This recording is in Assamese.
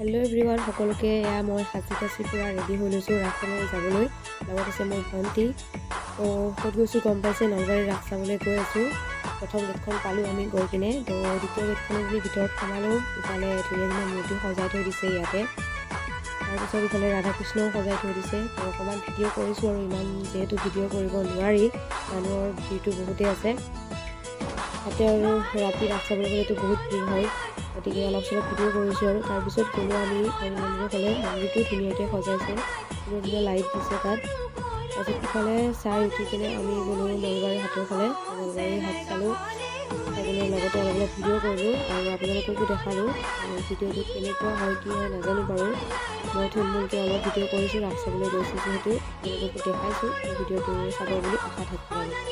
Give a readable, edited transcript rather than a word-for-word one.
हेलो एवरीवन সকলোকে এয়া মই সাজি কাচি পুৰা ৰেডি হৈ লৈছোঁ ৰাসলৈ যাবলৈ। লগত আছে মোৰ ভণ্টি। তো ক'ত গৈছোঁ গম পাইছে, নলবাৰী ৰাস চাবলৈ গৈ আছোঁ। প্ৰথম গেটখন পালোঁ আমি গৈ কিনে, তো দ্বিতীয় গেটখনত যদি ভিতৰত সোমালোঁ, ইফালে ধুনীয়া ধুনীয়া মূৰ্তি সজাই থৈ দিছে ইয়াতে। তাৰপিছত ইফালে ৰাধাকৃষ্ণও সজাই থৈ দিছে। তো অকণমান ভিডিঅ' কৰিছোঁ আৰু ইমান যিহেতু ভিডিঅ' কৰিব নোৱাৰি, মানুহৰ ভিৰটো বহুতেই আছে তাতে, আৰু ৰাতি ৰাস চাবলৈ গ'লেতো বহুত ভিৰ হয়, গতিকে অলপ চলপ ভিডিঅ' কৰিছোঁ। আৰু তাৰপিছত গ'লোঁ আমি হৰি মন্দিৰৰ ফালে। মন্দিৰটো ধুনীয়াকৈ সজাইছে, ধুনীয়া ধুনীয়া লাইট দিছে তাত। তাৰপিছত ইফালে চাই উঠি কিনে আমি গ'লোঁ নলবাৰী হাটৰ ফালে। নলবাৰী হাট চালোঁ, চাই কিনে লগতে অলপ অলপ ভিডিঅ' কৰিলোঁ আৰু আপোনালোককো দেখালোঁ। ভিডিঅ'টো কেনেকুৱা হয় কি হয় নাজানো বাৰু, মই থুলমূলকৈ অলপ ভিডিঅ' কৰিছোঁ, ৰাস চাবলৈ গৈছোঁ যিহেতু আপোনালোককো দেখাইছোঁ। ভিডিঅ'টো চাব বুলি আশা থাকিল আৰু।